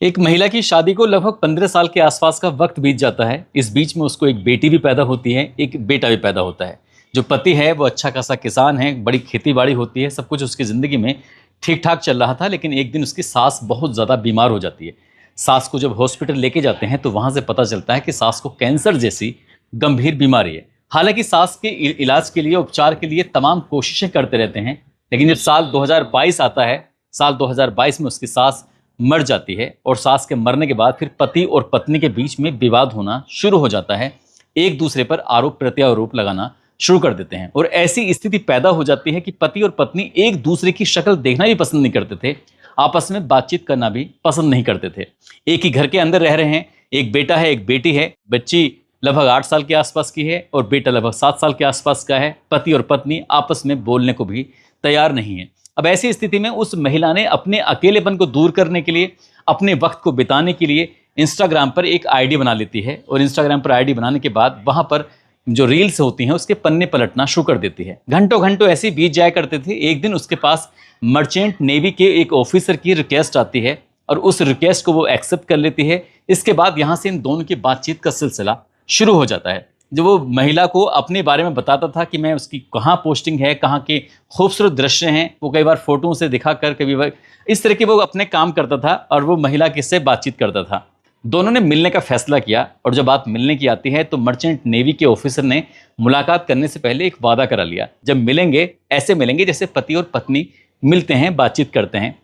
एक महिला की शादी को लगभग 15 साल के आसपास का वक्त बीत जाता है। इस बीच में उसको एक बेटी भी पैदा होती है, एक बेटा भी पैदा होता है। जो पति है वो अच्छा खासा किसान है, बड़ी खेती बाड़ी होती है, सब कुछ उसकी ज़िंदगी में ठीक ठाक चल रहा था। लेकिन एक दिन उसकी सास बहुत ज़्यादा बीमार हो जाती है। सास को जब हॉस्पिटल लेके जाते हैं तो वहाँ से पता चलता है कि सास को कैंसर जैसी गंभीर बीमारी है। हालांकि सास के इलाज के लिए, उपचार के लिए तमाम कोशिशें करते रहते हैं, लेकिन जब साल 2022 आता है, साल 2022 में उसकी सास मर जाती है। और सास के मरने के बाद फिर पति और पत्नी के बीच में विवाद होना शुरू हो जाता है। एक दूसरे पर आरोप प्रत्यारोप लगाना शुरू कर देते हैं और ऐसी स्थिति पैदा हो जाती है कि पति और पत्नी एक दूसरे की शक्ल देखना भी पसंद नहीं करते थे, आपस में बातचीत करना भी पसंद नहीं करते थे। एक ही घर के अंदर रह रहे हैं, एक बेटा है, एक बेटी है। बच्ची लगभग 8 साल के आसपास की है और बेटा लगभग 7 साल के आसपास का है। पति और पत्नी आपस में बोलने को भी तैयार नहीं है। अब ऐसी स्थिति में उस महिला ने अपने अकेलेपन को दूर करने के लिए, अपने वक्त को बिताने के लिए इंस्टाग्राम पर एक आईडी बना लेती है और इंस्टाग्राम पर आईडी बनाने के बाद वहां पर जो रील्स होती हैं उसके पन्ने पलटना शुरू कर देती है। घंटों घंटों ऐसे बीत जाया करते थे। एक दिन उसके पास मर्चेंट नेवी के एक ऑफिसर की रिक्वेस्ट आती है और उस रिक्वेस्ट को वो एक्सेप्ट कर लेती है। इसके बाद यहाँ से इन दोनों की बातचीत का सिलसिला शुरू हो जाता है। जो वो महिला को अपने बारे में बताता था कि मैं उसकी कहाँ पोस्टिंग है, कहाँ के खूबसूरत दृश्य हैं, वो कई बार फोटो से दिखा कर कभी इस तरह के वो अपने काम करता था और वो महिला किससे बातचीत करता था। दोनों ने मिलने का फैसला किया और जब बात मिलने की आती है तो मर्चेंट नेवी के ऑफिसर ने मुलाकात करने से पहले एक वादा करा लिया, जब मिलेंगे ऐसे मिलेंगे जैसे पति और पत्नी मिलते हैं, बातचीत करते हैं।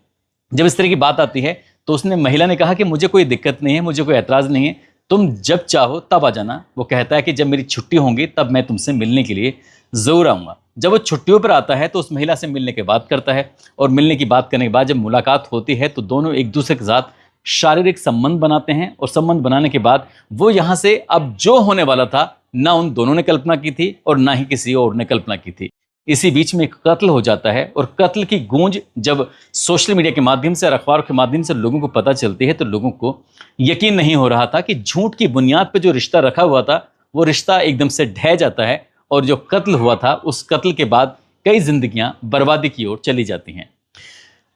जब इस तरह की बात आती है तो उसने महिला ने कहा कि मुझे कोई दिक्कत नहीं है, मुझे कोई एतराज़ नहीं है, तुम जब चाहो तब आ जाना। वो कहता है कि जब मेरी छुट्टी होंगी तब मैं तुमसे मिलने के लिए ज़रूर आऊँगा। जब वो छुट्टियों पर आता है तो उस महिला से मिलने की बात करता है और मिलने की बात करने के बाद जब मुलाकात होती है तो दोनों एक दूसरे के साथ शारीरिक संबंध बनाते हैं और संबंध बनाने के बाद वो यहाँ से अब जो होने वाला था ना उन दोनों ने कल्पना की थी और ना ही किसी और ने कल्पना की थी। इसी बीच में एक कत्ल हो जाता है और कत्ल की गूंज जब सोशल मीडिया के माध्यम से और अखबार के माध्यम से लोगों को पता चलती है तो लोगों को यकीन नहीं हो रहा था कि झूठ की बुनियाद पर जो रिश्ता रखा हुआ था वो रिश्ता एकदम से ढह जाता है और जो कत्ल हुआ था उस कत्ल के बाद कई जिंदगियां बर्बादी की ओर चली जाती हैं।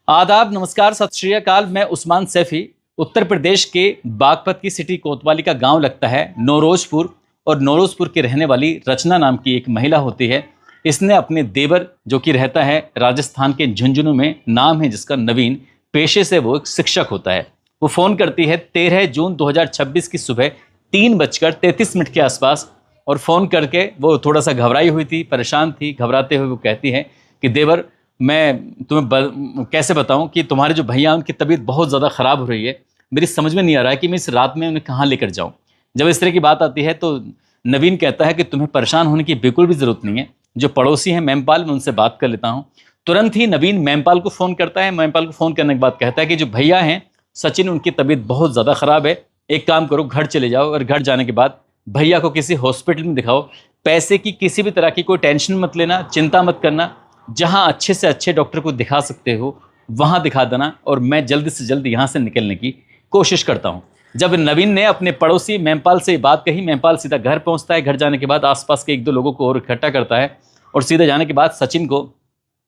आदाब, नमस्कार, सत श्री अकाल। मैं उस्मान सैफी। उत्तर प्रदेश के बागपत की सिटी कोतवाली का गांव लगता है नौरोजपुर और नौरोजपुर की रहने वाली रचना नाम की एक महिला होती है। इसने अपने देवर जो कि रहता है राजस्थान के झुंझुनू में, नाम है जिसका नवीन, पेशे से वो एक शिक्षक होता है। वो फ़ोन करती है 13 जून 2026 की सुबह 3:33 के आसपास और फ़ोन करके वो थोड़ा सा घबराई हुई थी, परेशान थी। घबराते हुए वो कहती है कि देवर, मैं तुम्हें कैसे बताऊं कि तुम्हारे जो भैया उनकी तबीयत बहुत ज़्यादा ख़राब हो रही है, मेरी समझ में नहीं आ रहा है कि मैं इस रात में उन्हें कहाँ लेकर जाऊं। जब इस तरह की बात आती है तो नवीन कहता है कि तुम्हें परेशान होने की बिल्कुल भी ज़रूरत नहीं है। जो पड़ोसी हैं मेमपाल, मैं उनसे बात कर लेता हूँ। तुरंत ही नवीन मेमपाल को फ़ोन करता है। मेमपाल को फ़ोन करने के बाद कहता है कि जो भैया हैं सचिन, उनकी तबीयत बहुत ज़्यादा ख़राब है, एक काम करो घर चले जाओ और घर जाने के बाद भैया को किसी हॉस्पिटल में दिखाओ। पैसे की किसी भी तरह की कोई टेंशन मत लेना, चिंता मत करना, जहाँ अच्छे से अच्छे डॉक्टर को दिखा सकते हो वहाँ दिखा देना और मैं जल्द से जल्द यहाँ से निकलने की कोशिश करता हूँ। जब नवीन ने अपने पड़ोसी मेमपाल से बात कही, मेमपाल सीधा घर पहुँचता है। घर जाने के बाद आसपास के 1-2 लोगों को और इकट्ठा करता है और सीधे जाने के बाद सचिन को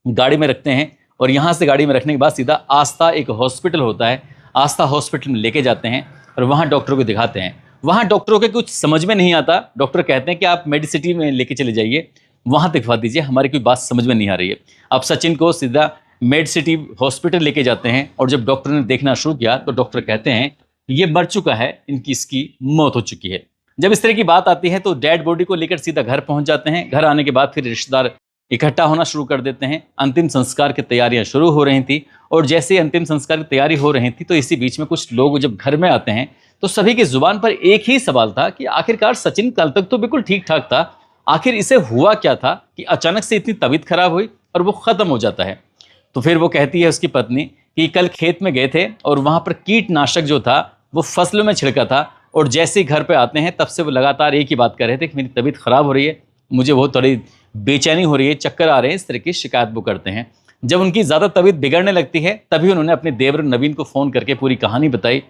गाड़ी में रखते हैं और यहाँ से गाड़ी में रखने के बाद सीधा आस्था एक हॉस्पिटल होता है, आस्था हॉस्पिटल में लेके जाते हैं और वहाँ डॉक्टरों को दिखाते हैं। वहाँ डॉक्टरों के कुछ समझ में नहीं आता। डॉक्टर कहते हैं कि आप मेडिसिटी में लेके चले जाइए, वहाँ दिखवा दीजिए, हमारी कोई बात समझ में नहीं आ रही है। अब सचिन को सीधा मेड सिटी हॉस्पिटल लेके जाते हैं और जब डॉक्टर ने देखना शुरू किया तो डॉक्टर कहते हैं ये मर चुका है, इसकी मौत हो चुकी है। जब इस तरह की बात आती है तो डेड बॉडी को लेकर सीधा घर पहुंच जाते हैं। घर आने के बाद फिर रिश्तेदार इकट्ठा होना शुरू कर देते हैं। अंतिम संस्कार की तैयारियां शुरू हो रही थी और जैसे ही अंतिम संस्कार की तैयारी हो रही थी तो इसी बीच में कुछ लोग जब घर में आते हैं तो सभी की जुबान पर एक ही सवाल था कि आखिरकार सचिन कल तक तो बिल्कुल ठीक ठाक था, आखिर इसे हुआ क्या था कि अचानक से इतनी तबीयत खराब हुई और वो ख़त्म हो जाता है। तो फिर वो कहती है उसकी पत्नी कि कल खेत में गए थे और वहाँ पर कीटनाशक जो था वो फसलों में छिड़का था और जैसे ही घर पे आते हैं तब से वो लगातार एक ही बात कर रहे थे कि मेरी तबीयत ख़राब हो रही है, मुझे बहुत थोड़ी बेचैनी हो रही है, चक्कर आ रहे हैं, इस तरह की शिकायत वो करते हैं। जब उनकी ज़्यादा तबीयत बिगड़ने लगती है तभी उन्होंने अपने देवर नवीन को फ़ोन करके पूरी कहानी बताई।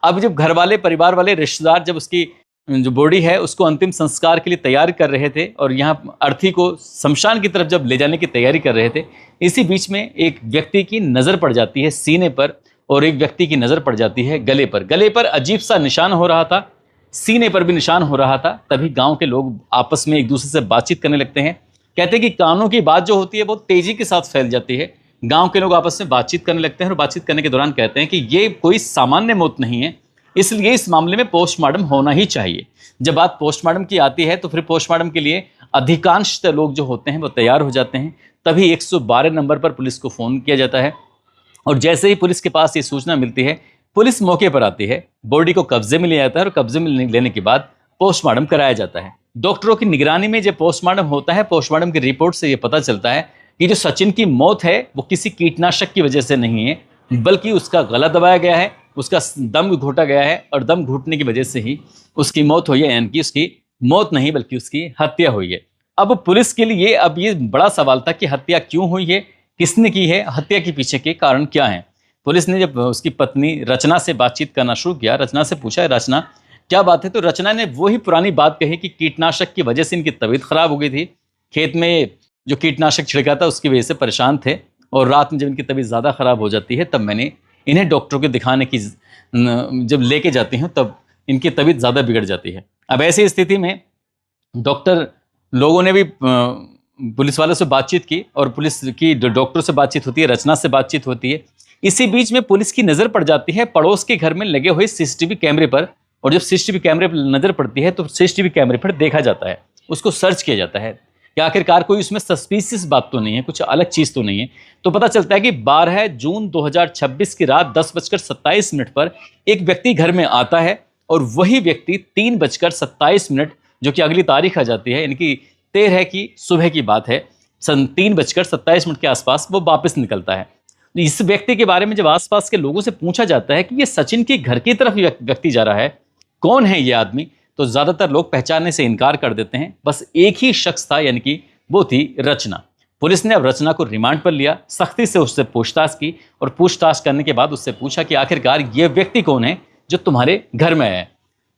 अब जब घर वाले, परिवार वाले, रिश्तेदार जब उसकी जो बॉडी है उसको अंतिम संस्कार के लिए तैयार कर रहे थे और यहाँ अर्थी को शमशान की तरफ जब ले जाने की तैयारी कर रहे थे, इसी बीच में एक व्यक्ति की नज़र पड़ जाती है सीने पर और एक व्यक्ति की नज़र पड़ जाती है गले पर। गले पर अजीब सा निशान हो रहा था, सीने पर भी निशान हो रहा था। तभी गांव के लोग आपस में एक दूसरे से बातचीत करने लगते हैं। कहते हैं कि कानों की बात जो होती है बहुत तेजी के साथ फैल जाती है। गांव के लोग आपस में बातचीत करने लगते हैं और बातचीत करने के दौरान कहते हैं कि ये कोई सामान्य मौत नहीं है, इसलिए इस मामले में पोस्टमार्टम होना ही चाहिए। जब बात पोस्टमार्टम की आती है तो फिर पोस्टमार्टम के लिए अधिकांश लोग जो होते हैं वो तैयार हो जाते हैं। तभी 112 नंबर पर पुलिस को फ़ोन किया जाता है और जैसे ही पुलिस के पास ये सूचना मिलती है, पुलिस मौके पर आती है, बॉडी को कब्जे में लिया जाता है और कब्जे में लेने के बाद पोस्टमार्टम कराया जाता है। डॉक्टरों की निगरानी में जब पोस्टमार्टम होता है, पोस्टमार्टम की रिपोर्ट से ये पता चलता है कि जो सचिन की मौत है वो किसी कीटनाशक की वजह से नहीं है, बल्कि उसका गला दबाया गया है, उसका दम घोटा गया है और दम घुटने की वजह से ही उसकी मौत हुई है। यानी कि उसकी मौत नहीं बल्कि उसकी हत्या हुई है। अब पुलिस के लिए अब ये बड़ा सवाल था कि हत्या क्यों हुई है, किसने की है, हत्या के पीछे के कारण क्या हैं। पुलिस ने जब उसकी पत्नी रचना से बातचीत करना शुरू किया, रचना से पूछा, रचना क्या बात है, तो रचना ने वही पुरानी बात कही कि कीटनाशक की वजह से इनकी तबीयत खराब हो गई थी। खेत में जो कीटनाशक छिड़का था उसकी वजह से परेशान थे और रात में जब इनकी तबीयत ज़्यादा खराब हो जाती है तब मैंने इन्हें डॉक्टरों को दिखाने की जब लेके जाती हूँ तब इनकी तबीयत ज़्यादा बिगड़ जाती है। अब ऐसी स्थिति में डॉक्टर लोगों ने भी पुलिस वालों से बातचीत की और पुलिस की डॉक्टरों से बातचीत होती है, रचना से बातचीत होती है। इसी बीच में पुलिस की नज़र पड़ जाती है पड़ोस के घर में लगे हुए सीसीटीवी कैमरे पर, और जब सीसीटीवी कैमरे पर नज़र पड़ती है तो सीसीटीवी कैमरे पर देखा जाता है, उसको सर्च किया जाता है कि आखिरकार कोई उसमें सस्पिशियस बात तो नहीं है, कुछ अलग चीज़ तो नहीं है। तो पता चलता है कि 12 जून 2026 की रात 10:27 पर एक व्यक्ति घर में आता है और वही व्यक्ति 3:27 जो कि अगली तारीख आ जाती है, यानी कि 13 की सुबह की बात है, सन 3:27 के आसपास वो वापस निकलता है। इस व्यक्ति के बारे में जब आसपास के लोगों से पूछा जाता है कि ये सचिन के घर की तरफ व्यक्ति जा रहा है, कौन है ये आदमी, तो ज़्यादातर लोग पहचानने से इनकार कर देते हैं। बस एक ही शख्स था, यानी कि वो थी रचना। पुलिस ने अब रचना को रिमांड पर लिया, सख्ती से उससे पूछताछ की और पूछताछ करने के बाद उससे पूछा कि आखिरकार ये व्यक्ति कौन है जो तुम्हारे घर में है।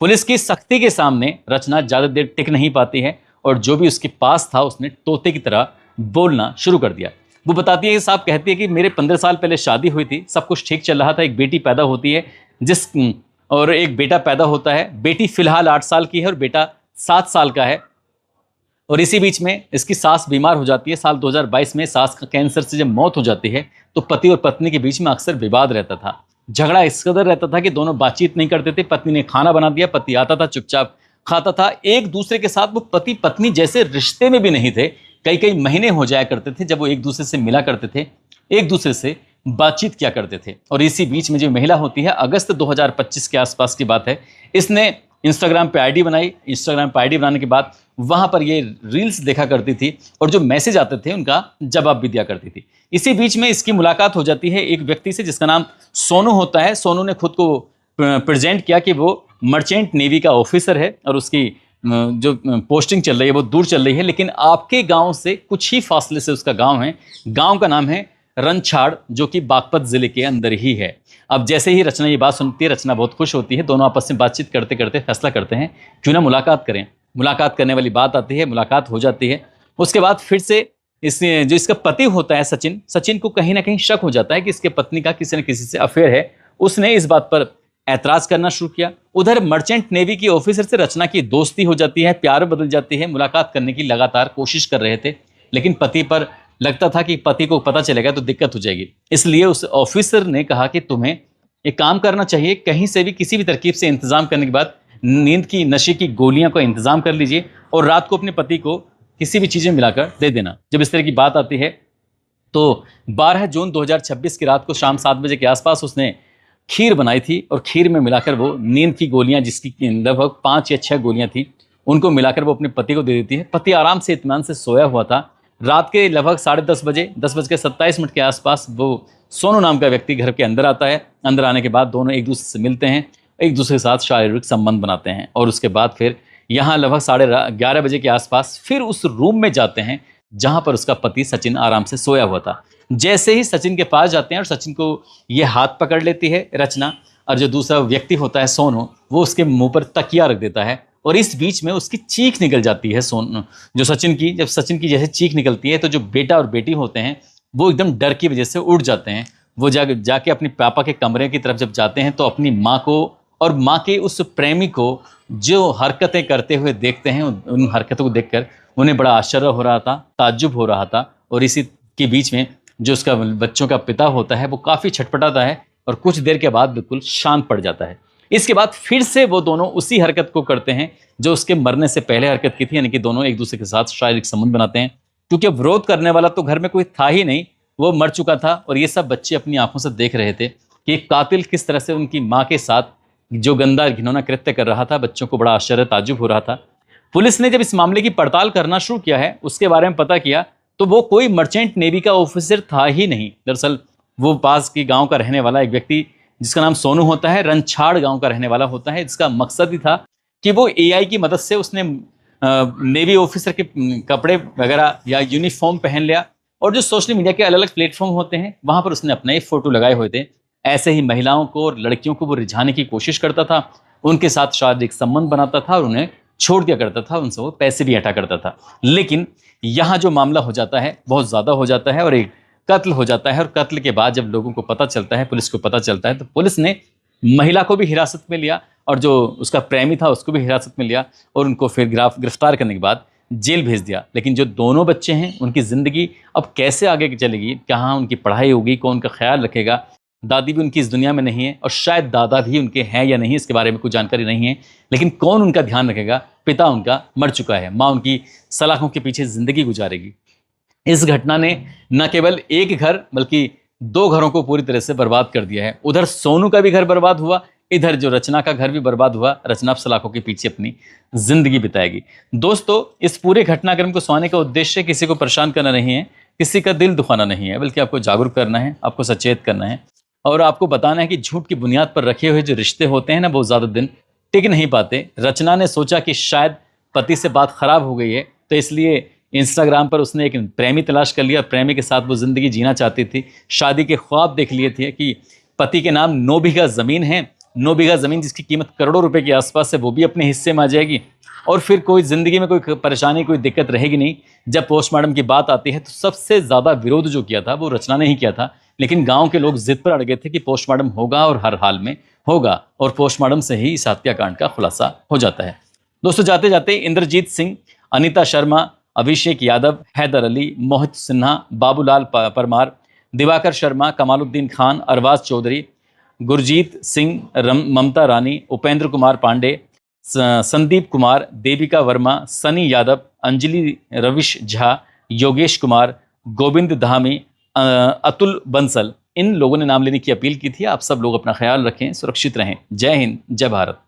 पुलिस की सख्ती के सामने रचना ज़्यादा देर टिक नहीं पाती है और जो भी उसके पास था उसने तोते की तरह बोलना शुरू कर दिया। वो बताती है कि साहब, कहती है कि मेरे 15 साल पहले शादी हुई थी, सब कुछ ठीक चल रहा था, एक बेटी पैदा होती है और एक बेटा पैदा होता है। बेटी फिलहाल 8 साल की है और बेटा 7 साल का है। और इसी बीच में इसकी सास बीमार हो जाती है। साल 2022 में सास का कैंसर से जब मौत हो जाती है तो पति और पत्नी के बीच में अक्सर विवाद रहता था, झगड़ा इस कदर रहता था कि दोनों बातचीत नहीं करते थे। पत्नी ने खाना बना दिया, पति आता था चुपचाप खाता था। एक दूसरे के साथ वो पति पत्नी जैसे रिश्ते में भी नहीं थे। कई कई महीने हो जाया करते थे जब वो एक दूसरे से मिला करते थे, एक दूसरे से बातचीत किया करते थे। और इसी बीच में जो महिला होती है, अगस्त 2025 के आसपास की बात है, इसने इंस्टाग्राम पे आईडी बनाई। इंस्टाग्राम पे आईडी बनाने के बाद वहाँ पर ये रील्स देखा करती थी और जो मैसेज आते थे उनका जवाब भी दिया करती थी। इसी बीच में इसकी मुलाकात हो जाती है एक व्यक्ति से जिसका नाम सोनू होता है। सोनू ने खुद को प्रेजेंट किया कि वो मर्चेंट नेवी का ऑफिसर है और उसकी जो पोस्टिंग चल रही है वो दूर चल रही है, लेकिन आपके गांव से कुछ ही फासले से उसका गांव है। गांव का नाम है रनछाड़, जो कि बागपत जिले के अंदर ही है। अब जैसे ही रचना ये बात सुनती है, रचना बहुत खुश होती है। दोनों आपस में बातचीत करते करते फैसला करते हैं क्यों ना मुलाकात करें। मुलाकात करने वाली बात आती है, मुलाकात हो जाती है। उसके बाद फिर से जो इसका पति होता है सचिन को कहीं ना कहीं शक हो जाता है कि इसके पत्नी का किसी न किसी से अफेयर है। उसने इस बात पर ऐतराज करना शुरू किया। उधर मर्चेंट नेवी की ऑफिसर से रचना की दोस्ती हो जाती है, प्यार बदल जाती है। मुलाकात करने की लगातार कोशिश कर रहे थे, लेकिन पति पर लगता था कि पति को पता चलेगा तो दिक्कत हो जाएगी। इसलिए उस ऑफिसर ने कहा कि तुम्हें एक काम करना चाहिए, कहीं से भी किसी भी तरकीब से इंतजाम करने के बाद नींद की नशे की गोलियां का इंतजाम कर लीजिए और रात को अपने पति को किसी भी चीज़ें मिलाकर दे देना। जब इस तरह की बात आती है तो 12 जून 2026 की रात को शाम 7 बजे के आसपास उसने खीर बनाई थी और खीर में मिलाकर वो नींद की गोलियां, जिसकी लगभग 5 या 6 गोलियां थी, उनको मिलाकर वो अपने पति को दे देती है। पति आराम से इत्मीनान से सोया हुआ था। रात के लगभग 10:30 बजे 10:27 के आसपास वो सोनू नाम का व्यक्ति घर के अंदर आता है। अंदर आने के बाद दोनों एक दूसरे से मिलते हैं, एक दूसरे के साथ शारीरिक संबंध बनाते हैं और उसके बाद फिर यहाँ लगभग 11:30 बजे के आसपास फिर उस रूम में जाते हैं जहाँ पर उसका पति सचिन आराम से सोया हुआ था। जैसे ही सचिन के पास जाते हैं और सचिन को ये हाथ पकड़ लेती है रचना, और जो दूसरा व्यक्ति होता है सोनू, वो उसके मुंह पर तकिया रख देता है और इस बीच में उसकी चीख निकल जाती है सोनू जो सचिन की। जब सचिन की जैसे चीख निकलती है तो जो बेटा और बेटी होते हैं वो एकदम डर की वजह से उठ जाते हैं। वो जाके अपने पापा के कमरे की तरफ जब जाते हैं तो अपनी माँ को और माँ के उस प्रेमी को जो हरकतें करते हुए देखते हैं, उन हरकतों को देखकर उन्हें बड़ा आश्चर्य हो रहा था, ताज्जुब हो रहा था। और इसी के बीच में जो उसका बच्चों का पिता होता है वो काफ़ी छटपटाता है और कुछ देर के बाद बिल्कुल शांत पड़ जाता है। इसके बाद फिर से वो दोनों उसी हरकत को करते हैं जो उसके मरने से पहले हरकत की थी, यानी कि दोनों एक दूसरे के साथ शारीरिक संबंध बनाते हैं। क्योंकि विरोध करने वाला तो घर में कोई था ही नहीं, वो मर चुका था और ये सब बच्चे अपनी आंखों से देख रहे थे कि एक कातिल किस तरह से उनकी माँ के साथ जो गंदा घिनौना कृत्य कर रहा था। बच्चों को बड़ा आश्चर्य ताज्जुब हो रहा था। पुलिस ने जब इस मामले की पड़ताल करना शुरू किया है, उसके बारे में पता किया, तो वो कोई मर्चेंट नेवी का ऑफिसर था ही नहीं। दरअसल वो पास के गांव का रहने वाला एक व्यक्ति जिसका नाम सोनू होता है, रनछाड़ गांव का रहने वाला होता है। इसका मकसद ही था कि वो एआई की मदद से उसने नेवी ऑफिसर के कपड़े वगैरह या यूनिफॉर्म पहन लिया और जो सोशल मीडिया के अलग अलग प्लेटफॉर्म होते हैं वहां पर उसने अपने फोटो लगाए हुए थे। ऐसे ही महिलाओं को और लड़कियों को वो रिझाने की कोशिश करता था, उनके साथ शारीरिक संबंध बनाता था और उन्हें छोड़ दिया करता था, उनसे वो पैसे भी हटा करता था। लेकिन यहाँ जो मामला हो जाता है बहुत ज़्यादा हो जाता है और एक कत्ल हो जाता है। और कत्ल के बाद जब लोगों को पता चलता है, पुलिस को पता चलता है, तो पुलिस ने महिला को भी हिरासत में लिया और जो उसका प्रेमी था उसको भी हिरासत में लिया और उनको फिर गिरफ्तार करने के बाद जेल भेज दिया। लेकिन जो दोनों बच्चे हैं उनकी ज़िंदगी अब कैसे आगे चलेगी, कहाँ उनकी पढ़ाई होगी, कौन उनका ख्याल रखेगा। दादी भी उनकी इस दुनिया में नहीं है और शायद दादा भी उनके हैं या नहीं इसके बारे में कुछ जानकारी नहीं है। लेकिन कौन उनका ध्यान रखेगा, पिता उनका मर चुका है, माँ उनकी सलाखों के पीछे ज़िंदगी गुजारेगी। इस घटना ने न केवल एक घर बल्कि 2 घरों को पूरी तरह से बर्बाद कर दिया है। उधर सोनू का भी घर बर्बाद हुआ, इधर जो रचना का घर भी बर्बाद हुआ। रचना अब सलाखों के पीछे अपनी जिंदगी बिताएगी। दोस्तों, इस पूरे घटनाक्रम को सुनाने का उद्देश्य किसी को परेशान करना नहीं है, किसी का दिल दुखाना नहीं है, बल्कि आपको जागरूक करना है, आपको सचेत करना है और आपको बताना है कि झूठ की बुनियाद पर रखे हुए जो रिश्ते होते हैं ना, बहुत ज़्यादा दिन टिक नहीं पाते। रचना ने सोचा कि शायद पति से बात खराब हो गई है, तो इसलिए इंस्टाग्राम पर उसने एक प्रेमी तलाश कर लिया। प्रेमी के साथ वो ज़िंदगी जीना चाहती थी, शादी के ख्वाब देख लिए थे कि पति के नाम 9 बीघा ज़मीन है, 9 बीघा ज़मीन जिसकी कीमत करोड़ों रुपए के आसपास है, वो भी अपने हिस्से में आ जाएगी और फिर कोई ज़िंदगी में कोई परेशानी, कोई दिक्कत रहेगी नहीं। जब पोस्टमार्टम की बात आती है तो सबसे ज़्यादा विरोध जो किया था वो रचना ने ही किया था, लेकिन गाँव के लोग जिद पर अड़ गए थे कि पोस्टमार्टम होगा और हर हाल में होगा और पोस्टमार्टम से ही इस हत्याकांड का खुलासा हो जाता है। दोस्तों, जाते जाते इंद्रजीत सिंह, अनीता शर्मा, अभिषेक यादव, हैदर अली, मोहित सिन्हा, बाबूलाल परमार, दिवाकर शर्मा, कमालुद्दीन खान, अरबाज चौधरी, गुरजीत सिंह, ममता रानी, उपेंद्र कुमार पांडे, संदीप कुमार, देविका वर्मा, सनी यादव, अंजलि रविश झा, योगेश कुमार, गोविंद धामी, अतुल बंसल, इन लोगों ने नाम लेने की अपील की थी। आप सब लोग अपना ख्याल रखें, सुरक्षित रहें। जय हिंद, जय भारत।